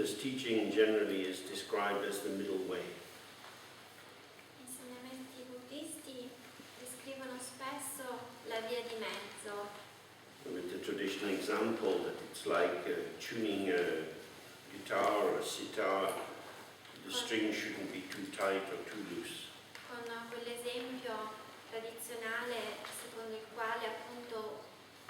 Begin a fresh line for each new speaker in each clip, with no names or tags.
Buddhist teaching generally is described as the middle way.
Gli insegnamenti buddisti descrivono spesso la via di mezzo.
With the traditional example that it's like tuning a guitar or a sitar, the string shouldn't be too tight or too loose.
Con quell'esempio tradizionale secondo il quale appunto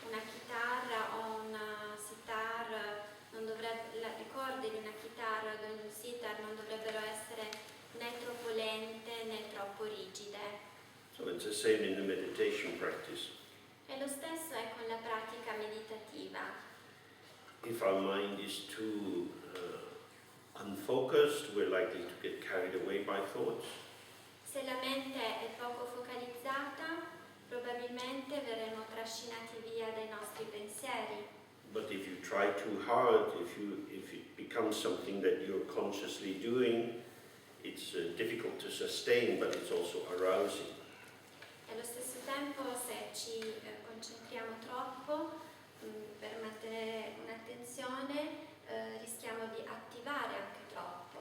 una chitarra o una sitar le corde di una chitarra o di un sitar non dovrebbero essere né troppo lente né troppo rigide.
So it's the same in the meditation practice.
E lo stesso è con la pratica meditativa.
If our mind is too unfocused, we're likely to get carried away by thoughts.
Se la mente è poco focalizzata, probabilmente verremo trascinati via dai nostri pensieri.
But if you try too hard, if it becomes something that you're consciously doing, it's difficult to sustain, but it's also arousing.
E allo stesso tempo, se ci concentriamo troppo per mantenere un'attenzione, rischiamo di attivare anche troppo.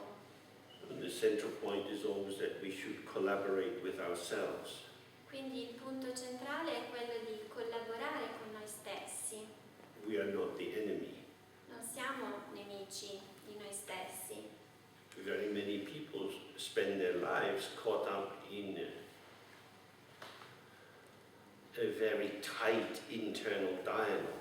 And the central point is always that we should collaborate with ourselves.
Quindi il punto centrale è quello di collaborare con noi stessi.
We are not the enemy.
Non siamo nemici di noi stessi.
Very many people spend their lives caught up in a very tight internal dialogue.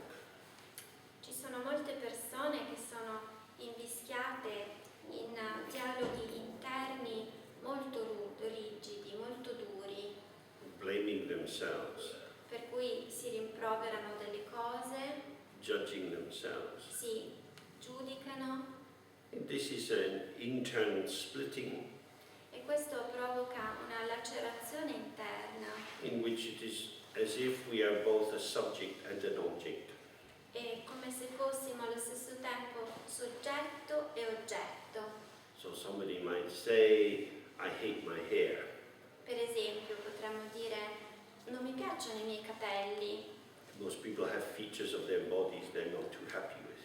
Ci sono molte persone che sono invischiate in dialoghi interni molto rigidi, molto duri,
Blaming themselves,
per cui si rimproverano delle cose,
judging themselves.
si giudicano,
And this is an internal splitting
e questo provoca una lacerazione interna.
in which it is as if we are both a subject and an object.
È come se fossimo allo stesso tempo soggetto e oggetto.
So somebody might say, I hate my hair.
Per esempio, potremmo dire: non mi piacciono i miei capelli.
Most people have features of their bodies they're not too happy with.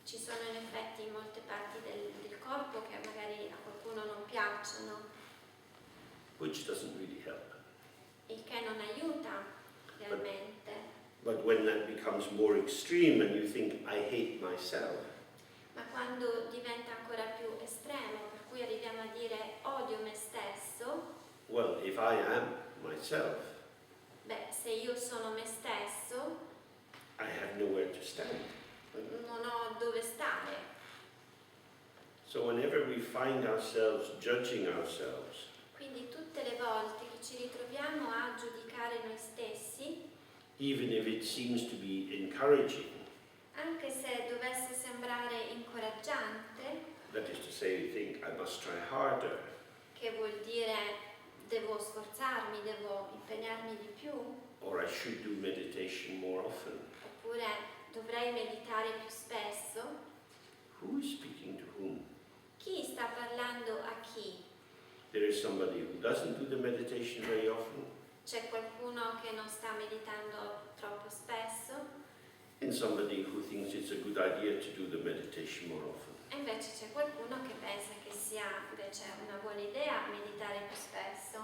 Ci sono in effetti molte parti del corpo che magari a qualcuno non piacciono,
Which doesn't really help.
il che non aiuta realmente.
But when that becomes more extreme and you think, I hate myself,
Ma quando diventa ancora più estremo, per cui arriviamo a dire odio me stesso,
well, if I am myself,
beh, se io sono me stesso,
I have nowhere to stand.
non ho dove stare.
So whenever we find ourselves judging ourselves,
Quindi tutte le volte che ci ritroviamo a giudicare noi stessi,
even if it seems to be encouraging,
anche se dovesse sembrare incoraggiante,
that is to say, we think, I must try harder,
che vuol dire devo sforzarmi, devo impegnarmi di più,
or I should do meditation more often.
oppure dovrei meditare più spesso.
Who is speaking to whom?
Chi sta parlando a chi?
There is somebody who doesn't do the meditation very often,
C'è qualcuno che non sta meditando troppo spesso
and somebody who thinks it's a good idea to do the meditation more often.
e invece c'è qualcuno che pensa che sia invece una buona idea meditare più spesso.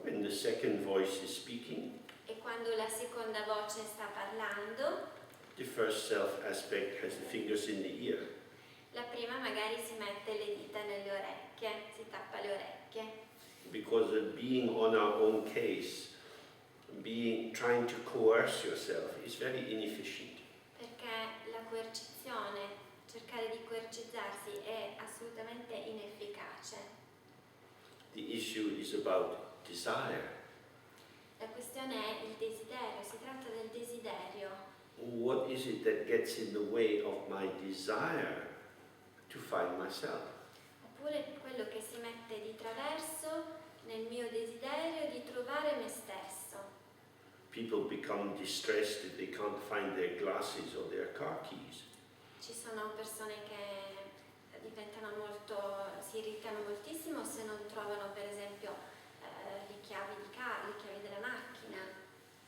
When the second voice is speaking,
E quando la seconda voce sta parlando,
the first self aspect has the fingers in the ear.
la prima magari si mette le dita nelle orecchie, si tappa le orecchie.
Because being on our own case, trying to coerce yourself is very inefficient.
Perché la coercizione, cercare di coercizzarsi è assolutamente inefficace.
The issue is about desire.
La questione è il desiderio, si tratta del desiderio.
What is it that gets in the way of my desire to find myself?
Oppure quello che si mette di traverso nel mio desiderio di trovare me stesso.
People become distressed if they can't find their glasses or their car keys.
Ci sono persone che si irritano moltissimo se non trovano per esempio le chiavi della macchina.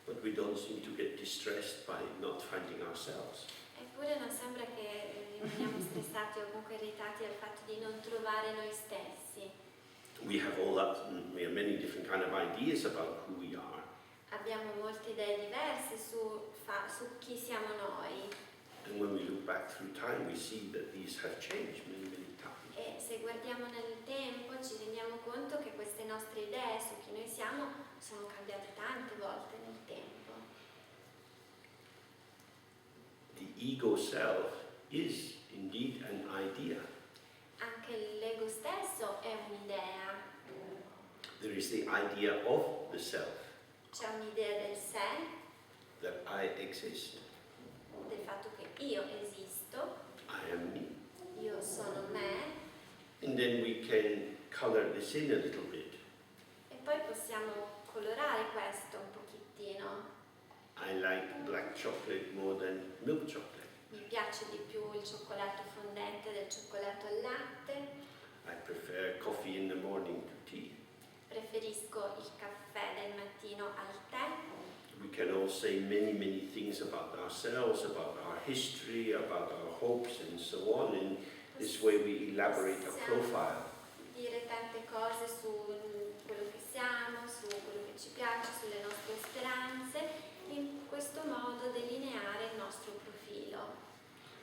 But we don't seem to get distressed by not finding ourselves.
E Eppure non sembra che rimaniamo stressati o comunque irritati al fatto di non trovare noi stessi.
We have many different kind of ideas about who we are.
Abbiamo molte idee diverse su chi siamo noi.
And when we look back through time, we see that these have changed many, many times.
E se guardiamo nel tempo ci rendiamo conto che queste nostre idee su chi noi siamo sono cambiate tante volte nel tempo.
The ego self is indeed an idea.
Anche l'ego stesso è un'idea.
There is the idea of the self,
C'è un'idea del sé,
that I exist,
del fatto che io esisto,
I am me.
io sono me,
And then we can color this in a little bit.
e poi possiamo colorare questo un pochettino.
I like black chocolate more than milk chocolate.
Mi piace di più il cioccolato fondente del cioccolato al latte,
I prefer coffee in the morning to tea.
preferisco il caffè del mattino al tè.
We can all say many, many things about ourselves, about our history, about our hopes and so on. And this way we elaborate our profile.
Dire tante cose su quello che siamo, su quello che ci piace, sulle nostre speranze, in questo modo delineare il nostro profilo.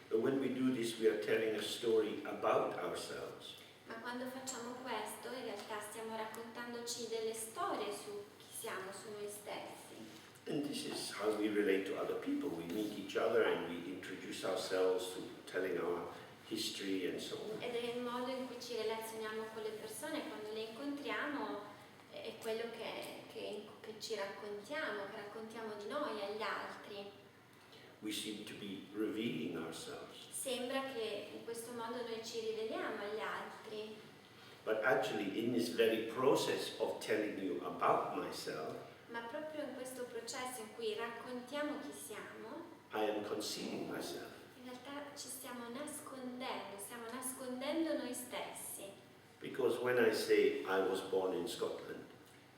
But when we do this, we are telling a story about ourselves.
Ma quando facciamo questo, in realtà stiamo raccontandoci delle storie su chi siamo, su noi stessi.
And this is how we relate to other people. We meet each other and we introduce ourselves through telling our history and so on.
Ed è il modo in cui ci relazioniamo con le persone, quando le incontriamo, è quello che ci raccontiamo, che raccontiamo di noi agli altri.
We seem to be revealing ourselves.
Sembra che in questo modo noi ci riveliamo agli altri,
But actually, in this very process of telling you about myself,
ma proprio in questo processo in cui raccontiamo chi siamo,
I am concealing myself.
in realtà ci stiamo nascondendo noi stessi.
Because when I say I was born in Scotland,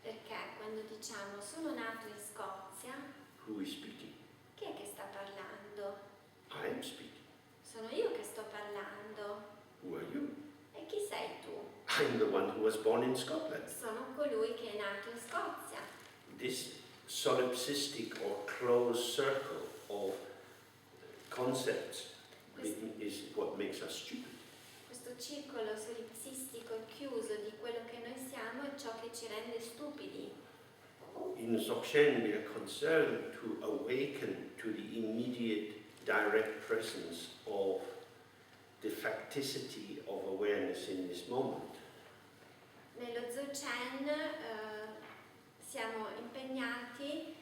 Perché quando diciamo sono nato in Scozia,
who is speaking?
chi è che sta parlando?
I am speaking.
Sono io che sto parlando.
Who are you?
E chi sei tu?
I'm the one who was born in Scotland.
Sono colui che è nato in Scozia.
This solipsistic or closed circle of concepts is what makes us stupid.
Questo circolo solipsistico chiuso di quello che noi siamo è ciò che ci rende stupidi.
In Dzogchen, we are concerned to awaken to the immediate direct presence of the facticity of awareness in this moment.
Nello Dzogchen siamo impegnati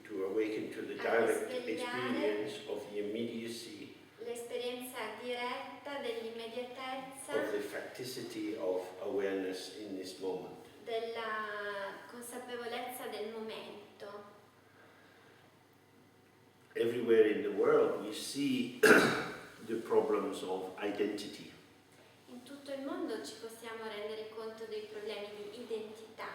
To awaken to the direct experience of the immediacy,
l'esperienza diretta dell'immediatezza,
of the facticity of awareness in this moment.
della consapevolezza del momento.
Everywhere in the world we see the problems of identity.
In tutto il mondo ci possiamo rendere conto dei problemi di identità.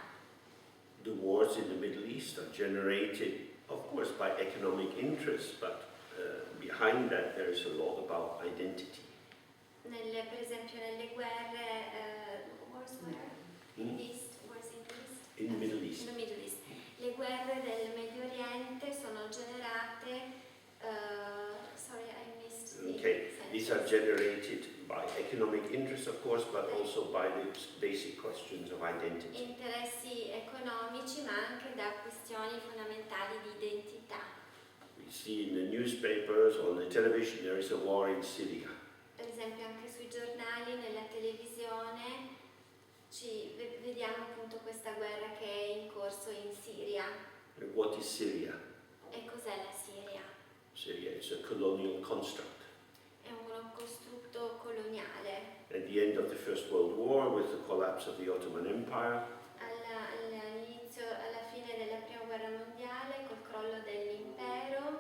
The wars in the Middle East are generated, of course, by economic interests, but behind that there is a lot about identity.
Per esempio nelle guerre, wars where? East, wars in the East?
In the Middle East.
In the Middle East. Le guerre del Medio Oriente sono generate, sorry I missed the
Okay,
sentence.
these are generated by economic interests, of course, but also by the basic questions of identity.
Interessi economici, ma anche da questioni fondamentali di identità.
We see in the newspapers, on the television, there is a war in Syria.
Per esempio anche sui giornali, nella televisione, vediamo appunto questa guerra che è in corso in Siria.
What is Syria?
E cos'è la Siria?
Syria is a colonial construct.
È un costrutto coloniale.
At the end of the First World War, with the collapse of the Ottoman Empire,
Alla fine della Prima Guerra Mondiale, col crollo dell'impero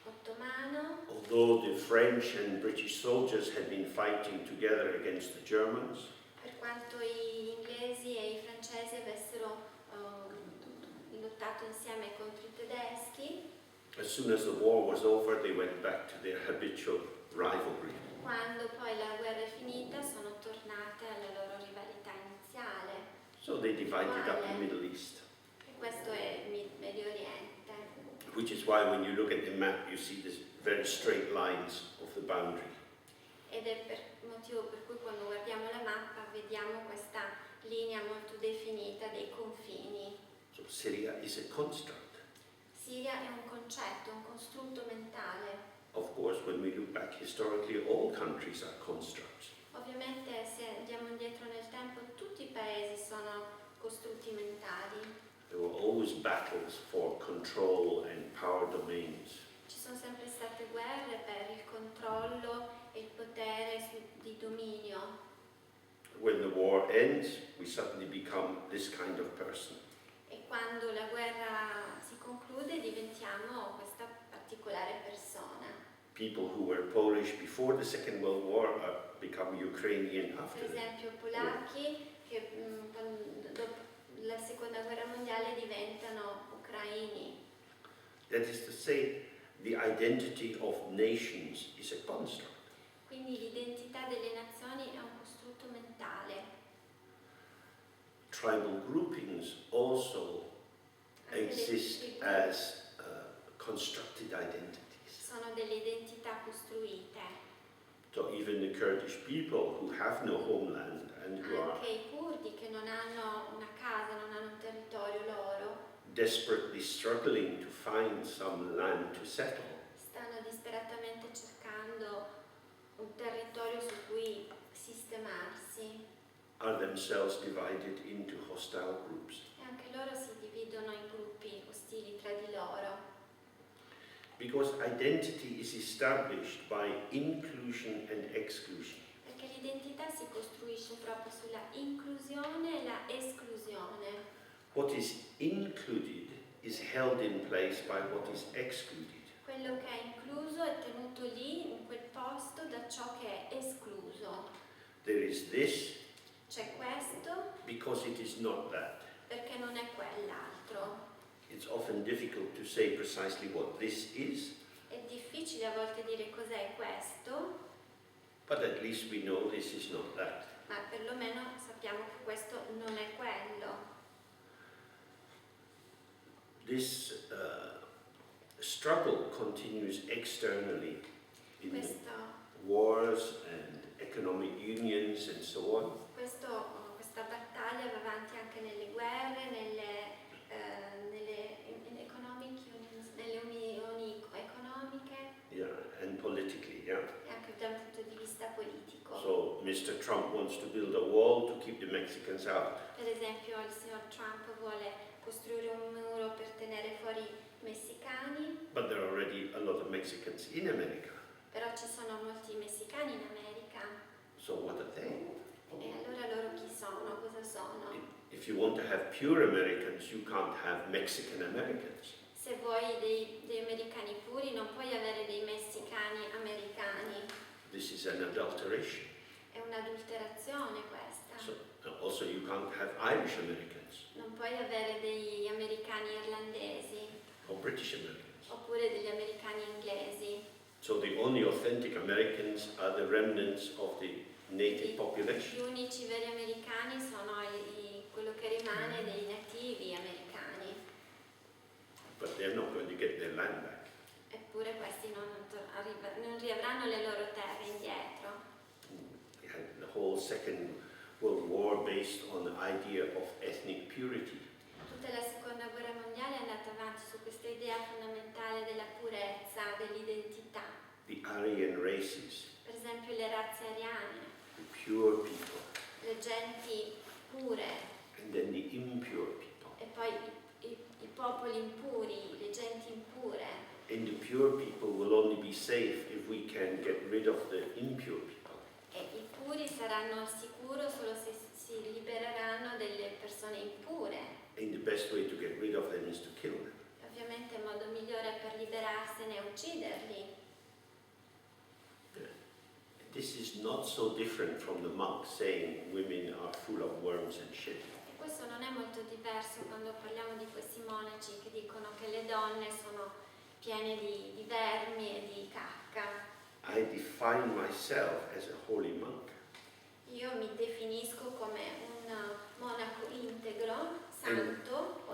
ottomano,
although the French and British soldiers had been fighting together against the Germans,
per quanto gli inglesi e i francesi avessero lottato insieme contro i tedeschi,
As soon as the war was over, they went back to their habitual rivalry.
Quando poi la guerra è finita sono tornate alla loro rivalità iniziale.
So they divided up the Middle East.
E questo è il Medio Oriente.
Which is why when you look at the map, you see these very straight lines of the boundary.
Ed è il motivo per cui quando guardiamo la mappa vediamo questa linea molto definita dei confini.
So Syria is a construct.
Siria è un concetto, un costrutto mentale.
Of course, when we look back historically, all countries are constructs.
Ovviamente se andiamo indietro nel tempo tutti i paesi sono costrutti mentali.
There were always battles for control and power domains.
Ci sono sempre state guerre per il controllo e il potere di dominio.
When the war ends, we suddenly become this kind of person.
E quando la guerra si conclude diventiamo questa particolare persona.
People who were Polish before the Second World War become Ukrainian
Per
after.
esempio polacchi che dopo la seconda guerra mondiale diventano ucraini.
That is to say, the identity of nations is a construct.
Quindi l'identità delle nazioni è un costrutto mentale.
Tribal groupings also
Anche le
exist
tribù
as constructed identities.
sono delle identità costruite.
So even the Kurdish people who have no homeland and who are
Anche i curdi che non hanno una casa, non hanno un territorio loro,
desperately struggling to find some land to settle,
stanno disperatamente cercando un territorio su cui sistemarsi
are themselves divided into hostile groups.
e anche loro si dividono in gruppi ostili tra di loro.
Because identity is established by inclusion and exclusion.
Perché l'identità si costruisce proprio sulla inclusione e la esclusione.
What is included is held in place by what is excluded.
Quello che è incluso è tenuto lì, in quel posto, da ciò che è escluso.
There is this
C'è questo
because it is not that.
perché non è quell'altro.
It's often difficult to say precisely what this is,
È difficile a volte dire cos'è questo,
but at least we know this is not that.
ma perlomeno sappiamo che questo non è quello.
This struggle continues externally in
Questo,
wars and economic unions and so on.
questa battaglia va avanti anche nelle guerre, nelle economic unions, nelle unioni economiche
Yeah, and politically, yeah.
e anche da un punto di vista politico.
So Mr. Trump wants to build a wall to keep the Mexicans out.
Per esempio il signor Trump vuole costruire un muro per tenere fuori i messicani,
But there are already a lot of Mexicans in America.
però ci sono molti messicani in America.
So what are they?
E allora loro chi sono? Cosa sono?
If you want to have pure Americans, you can't have Mexican Americans.
Se vuoi dei americani puri non puoi avere dei messicani americani.
This is an adulteration.
È un'adulterazione questa.
So also you can't have Irish Americans
Non puoi avere degli americani irlandesi
or British Americans.
oppure degli americani inglesi.
So the only authentic Americans are the remnants of the native
Gli
population.
unici veri americani sono quello che rimane dei nativi americani.
But they're not going to get their land back.
Eppure questi non riavranno le loro terre indietro.
We had the whole Second World War based on the idea of ethnic purity.
Tutta la seconda guerra mondiale è andata avanti su questa idea fondamentale della purezza, dell'identità.
The Aryan races,
Per esempio le razze ariane,
the pure people,
le genti pure
and then the impure people.
e poi i popoli impuri, le genti impure.
And the pure people will only be safe if we can get rid of the impure people.
E i puri saranno al sicuro solo se si libereranno delle persone impure.
And the best way to get rid of them is to kill them.
Ovviamente il modo migliore per liberarsene è ucciderli.
This is not so different from the monk saying women are full of worms and shit.
E questo non è molto diverso quando parliamo di questi monaci che dicono che le donne sono piene di vermi e di cacca.
I define myself as a holy monk.
Io mi definisco come un monaco integro, santo,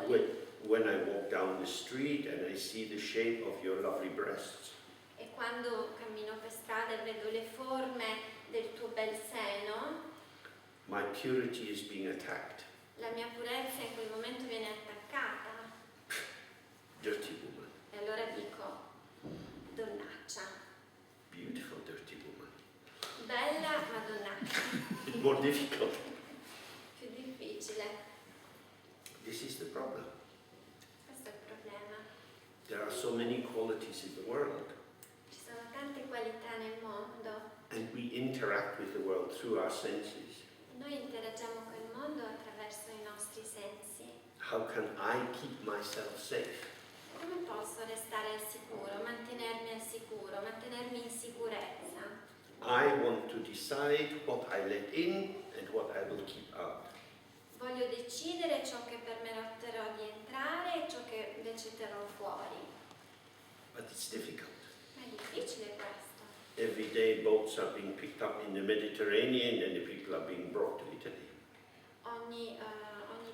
When I walk down the street and I see the shape of your lovely breasts,
e quando cammino per strada e vedo le forme del tuo bel seno,
my purity is being attacked.
la mia purezza in quel momento viene attaccata.
Dirty woman.
E allora dico, donnaccia.
Beautiful dirty woman.
Bella ma donnaccia.
More difficult.
Più difficile.
This is the problem.
Questo è il problema.
There are so many qualities in the world,
Ci sono tante qualità nel mondo
and we interact with the world through our senses.
e noi interagiamo con il mondo attraverso i nostri sensi.
How can I keep myself safe?
Come posso restare al sicuro, mantenermi al sicuro, mantenermi in sicurezza?
I want to decide what I let in and what I will keep out.
Voglio decidere ciò che permetterò di entrare e ciò che invece terrò fuori.
But it's difficult.
Ma è difficile questo.
Every day boats are being picked up in the Mediterranean and the people are being brought to Italy.
Ogni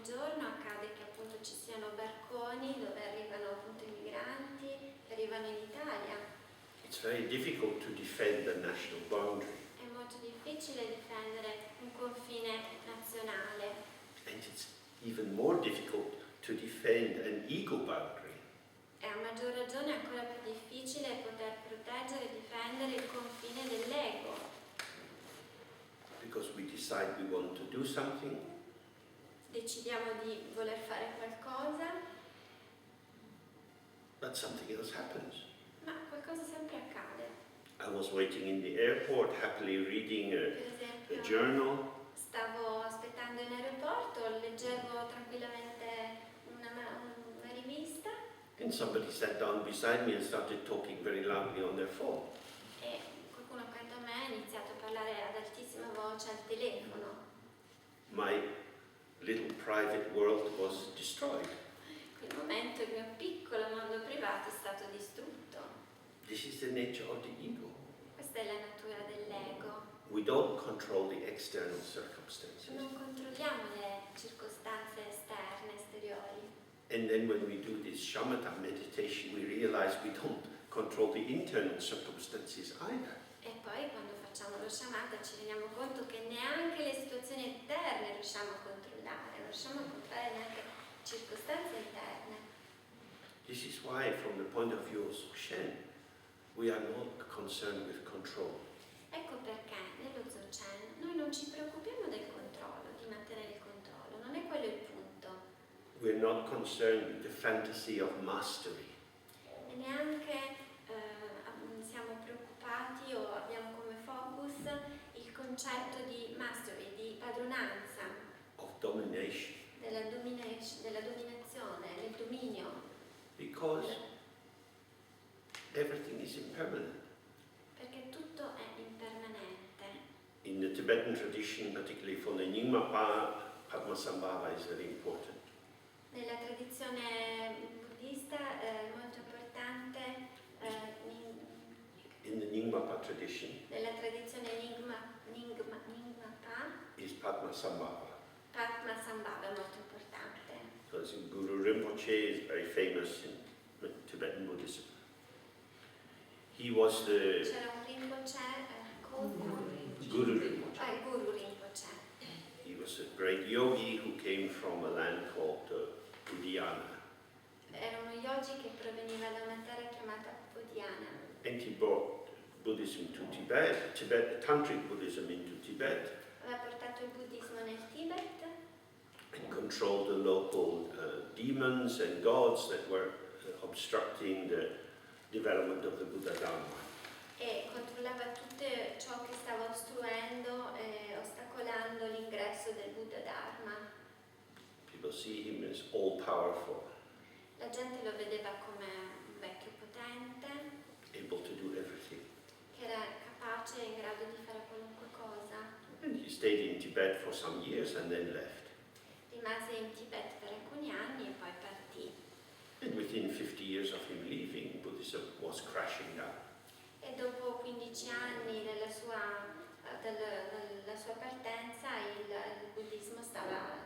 giorno accade che appunto ci siano barconi dove arrivano appunto i migranti che arrivano in Italia.
It's very difficult to defend the national boundary,
È molto difficile difendere un confine nazionale
and it's even more difficult to defend an ego boundary.
e a maggior ragione è ancora più difficile poter proteggere e difendere il confine dell'ego,
Because we decide we want to do something,
decidiamo di voler fare qualcosa,
but something else happens.
ma qualcosa sempre accade.
I was waiting in the airport, happily reading
Per
a
esempio,
journal,
stavo aspettando in aeroporto, leggevo tranquillamente una rivista
and somebody sat down beside me and started talking very loudly on their phone.
e qualcuno accanto a me ha iniziato a parlare ad altissima voce al telefono.
My little private world was destroyed.
In quel momento il mio piccolo mondo privato è stato distrutto.
This is the nature of the ego.
Questa è la natura dell'ego.
We don't control the external circumstances.
Non controlliamo le circostanze esterne, esteriori.
And then when we do this shamatha meditation, we realize we don't control the internal circumstances either.
E poi quando facciamo lo shamatha ci rendiamo conto che neanche le situazioni interne riusciamo a controllare, non riusciamo a controllare neanche circostanze interne.
This is why, from the point of view of Shen, we are not concerned with control.
Ecco perché nello Dzogchen noi non ci preoccupiamo del controllo, di mantenere il controllo, non è quello il punto.
We're not concerned with the fantasy of mastery.
E neanche siamo preoccupati o abbiamo come focus il concetto di mastery, di padronanza,
Of domination.
della dominazione, del dominio,
Because everything is impermanent.
perché tutto è impermanente.
In the Tibetan tradition, particularly for the Nyingma Padmasambhava is very important.
Nella tradizione buddista è molto importante,
In the Nyingma tradition
nella tradizione Nyingma
is Padmasambhava.
Padmasambhava è molto importante.
Because Guru Rinpoche is very famous in Tibetan Buddhism. He was the
C'era un Rinpoche,
Guru Rinpoche.
il Guru Rinpoche.
He was a great yogi who came from a land called Udiyana.
Era uno yogi che proveniva da una terra chiamata Buddhiana
And he brought Buddhism to Tibet, Tantric Buddhism into Tibet,
aveva portato il buddismo nel Tibet
and controlled the local demons and gods that were obstructing the development of the Buddha Dharma.
e controllava tutto ciò che stava ostruendo e ostacolando l'ingresso del Buddha Dharma.
People see him as all-powerful,
La gente lo vedeva come un vecchio potente
able to do everything.
che era capace e in grado di fare qualunque cosa.
And he stayed in Tibet for some years and then left.
Rimase in Tibet per alcuni anni e poi partì.
And within 50 years of him leaving, Buddha Buddhism was crashing down.
E dopo 15 anni dalla sua partenza il buddismo stava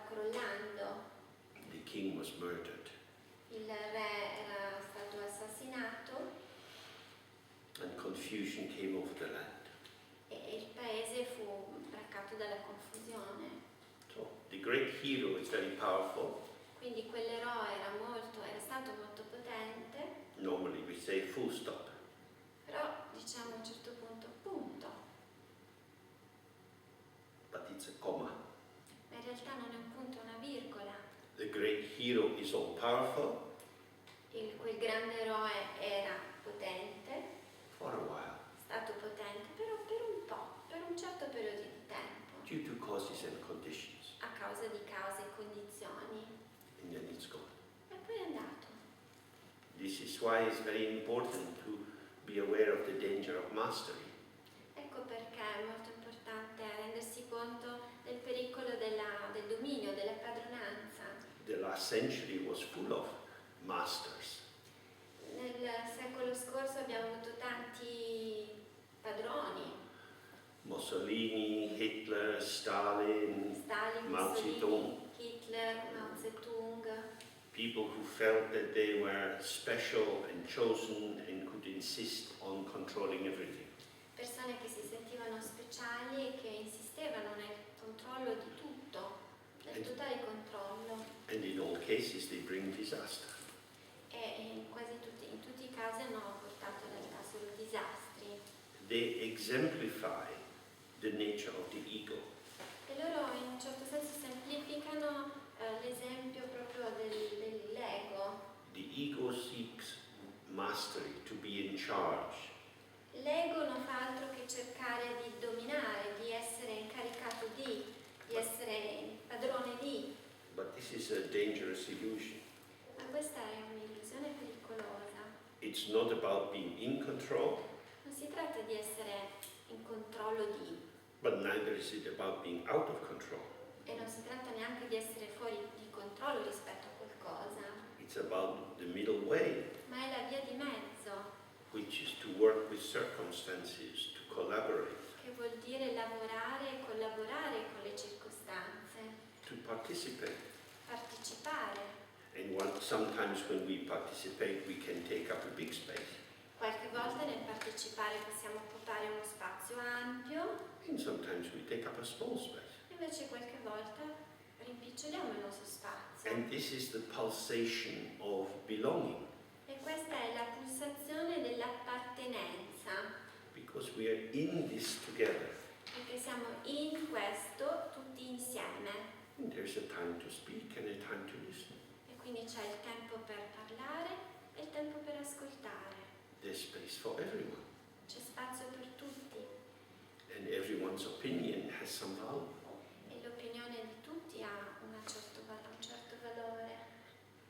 crollando.
The king was murdered.
Il re era stato assassinato
And confusion came over the land.
e il paese fu braccato dalla confusione.
So the great hero is very powerful.
Quindi quell'eroe era stato molto potente,
Normally we say full stop.
però diciamo a un certo punto punto.
But it's a comma.
Ma in realtà non è un punto, è una virgola.
The great hero is all powerful
Quel grande eroe era potente,
for a while
stato potente, però per un po', per un certo periodo di tempo,
due to causes and conditions.
a causa di cause e condizioni,
And then it's gone.
e poi è andato.
This is why it's very important to be aware of the danger of mastery.
Ecco perché è molto importante rendersi conto del pericolo del dominio, della padronanza.
The last century was full of masters.
Nel secolo scorso abbiamo avuto tanti padroni,
Mussolini, Hitler, Stalin,
Stalin,
Mao Zedong.
Mussolini, Hitler, Mao Zedong,
People who felt that they were special and chosen and could insist on controlling everything.
persone che si sentivano speciali e che insistevano nel controllo di tutto, nel totale controllo,
And in all cases they bring disaster.
e in tutti i casi hanno portato in realtà solo disastri.
They exemplify the nature of the ego.
E loro in un certo senso semplificano l'esempio proprio dell'ego.
The ego seeks mastery, to be in charge.
L'ego non fa altro che cercare di dominare, di essere incaricato di essere padrone di.
But this is a dangerous illusion.
Ma questa è un'illusione pericolosa.
It's not about being in control,
Non si tratta di essere in controllo di,
but neither is it about being out of control.
e non si tratta neanche di essere fuori di controllo rispetto a qualcosa,
It's about the middle way,
ma è la via di mezzo,
which is to work with circumstances, to collaborate,
che vuol dire lavorare e collaborare con le circostanze,
to participate.
partecipare.
And sometimes when we participate, we can take up a big space.
Qualche volta nel partecipare possiamo occupare uno spazio ampio,
And sometimes we take up a small space.
invece qualche volta rimpiccioliamo il nostro spazio.
And this is the pulsation of belonging,
E questa è la pulsazione dell'appartenenza,
because we are in this together.
perché siamo in questo tutti insieme.
And there's a time to speak and a time to listen.
E quindi c'è il tempo per parlare e il tempo per ascoltare.
There's space for everyone.
C'è spazio per tutti
And everyone's opinion has some value.
e l'opinione di tutti ha un certo valore.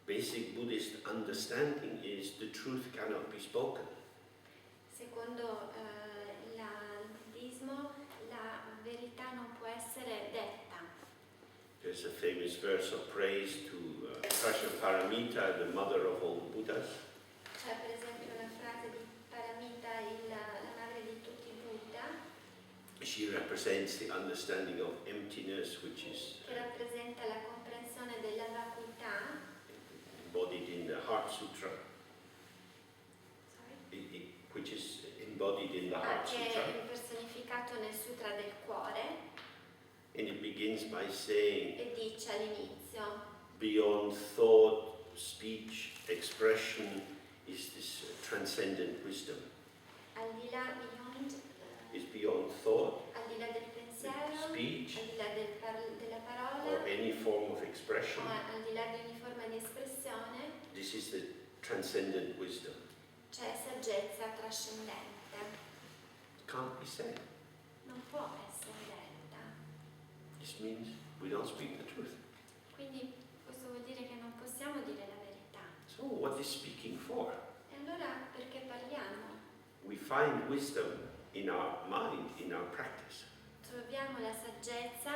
Basic Buddhist understanding is the truth cannot be spoken.
Secondo il buddismo la verità non può essere detta.
There's a famous verse of praise to Prajnaparamita, the mother of all Buddhas.
C'è per esempio una frase di Paramita, la madre di tutti i Buddha,
She represents the understanding of emptiness, which is
che rappresenta la comprensione della vacuità,
embodied in the Heart Sutra, which is embodied in the Heart
che
Sutra.
è personificato nel Sutra del Cuore,
And it begins by saying,
e dice all'inizio:
beyond thought, speech, expression is this transcendent wisdom.
al di là
Is beyond thought,
al di là del pensiero,
speech,
al di là della
or
parola,
any form of expression.
o al di là di ogni forma di espressione,
This is the transcendent wisdom.
c'è saggezza trascendente.
It can't be said.
Non può essere detta.
This means we don't speak the truth.
Quindi questo vuol dire che non possiamo dire la verità.
So what is speaking for?
E allora perché parliamo?
We find wisdom in our mind, in our practice.
Troviamo la saggezza,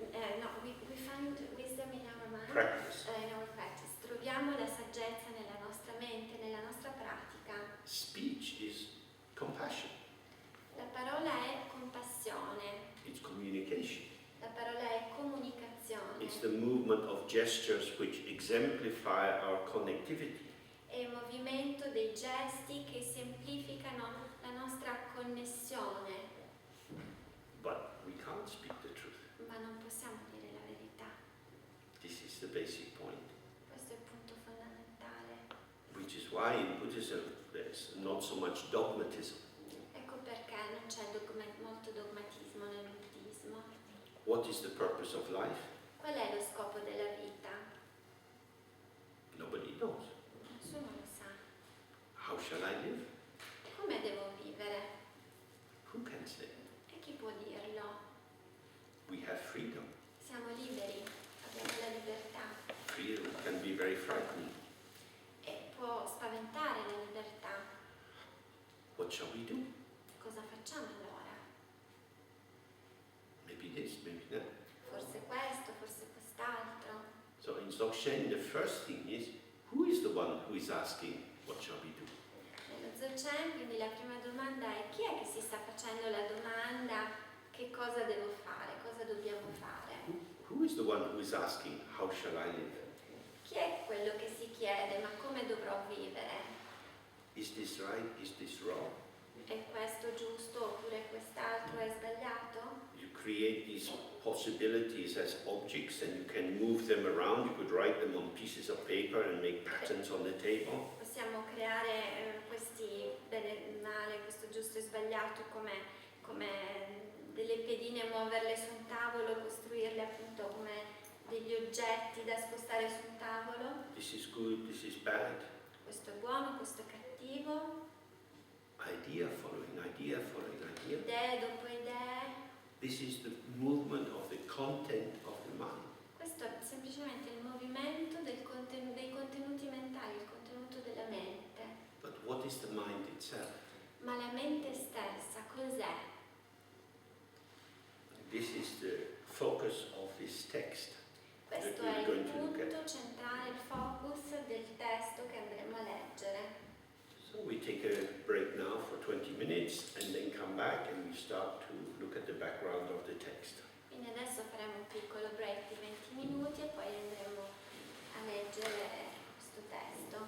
we find wisdom in our mind,
Practice.
in our practice. Troviamo la saggezza nella nostra mente, nella nostra pratica.
movement of gestures which exemplify our connectivity.
È il movimento dei gesti che semplificano la nostra connessione,
But we can't speak the truth.
ma non possiamo dire la verità.
This is the basic point.
Questo è il punto fondamentale.
Which is why in Buddhism there's not so much dogmatism.
Ecco perché non c'è molto dogmatismo nel buddismo.
What is the purpose of life?
Qual è lo scopo della vita?
Nobody knows.
Nessuno lo sa.
How shall I live?
Come devo vivere?
Who can say?
E chi può dirlo?
We have freedom.
Siamo liberi, abbiamo la libertà.
Freedom can be very frightening.
E può spaventare la libertà.
What shall we do?
Cosa facciamo allora?
Maybe this, maybe that.
Forse questo, forse quest'altro.
So in Dzogchen, the first thing is, who is the one who is asking, what shall we do?
Nello Dzogchen, quindi la prima domanda è: chi è che si sta facendo la domanda che cosa devo fare, cosa dobbiamo fare?
Who is the one who is asking, how shall I live?
Chi è quello che si chiede: ma come dovrò vivere?
Is this right? Is this wrong?
È questo giusto oppure quest'altro è sbagliato?
You create these possibilities as objects and you can move them around. You could write them on pieces of paper and make patterns on the table.
Possiamo creare questi bene e male, questo giusto e sbagliato come delle pedine, muoverle su un tavolo, costruirle appunto come degli oggetti da spostare su un tavolo.
This is good, this is bad.
Questo è buono, questo è cattivo.
Idea following idea following idea.
Idee dopo idee.
This is the movement of the content of the mind.
Questo è semplicemente il movimento dei contenuti mentali, il contenuto della mente.
But what is the mind itself?
Ma la mente stessa cos'è?
This is the focus of this text.
Questo è il punto centrale, il focus del testo che andremo a leggere.
So we take a break now for 20 minutes and then come back and we start to look at the background of the text.
Quindi adesso faremo un piccolo break di 20 minuti e poi andremo a leggere questo testo.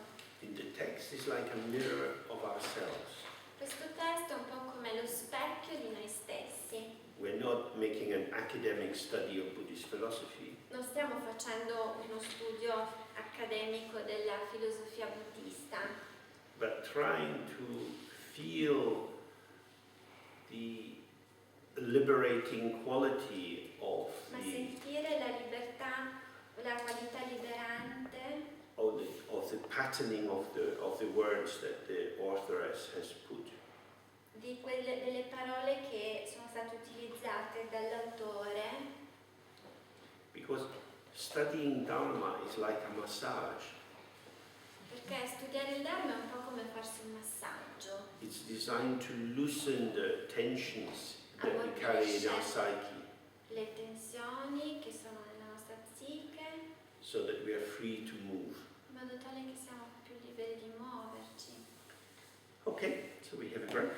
In the text is like a mirror of ourselves.
Questo testo è un po' come lo specchio di noi stessi.
We're not making an academic study of Buddhist philosophy.
Non stiamo facendo uno studio accademico della filosofia buddista,
But trying to feel the liberating quality of
ma
the
sentire la libertà, la qualità liberante
of the patterning of the words that the author has put.
delle parole che sono state utilizzate dall'autore,
Because studying Dharma is like a massage.
perché studiare il Dharma è un po' come farsi un massaggio.
It's designed to loosen the tensions that we carry in our psyche
Le tensioni che sono nella nostra psiche,
so that we are free to move.
in modo tale che siamo più liberi di muoverci.
Okay, so we have a break.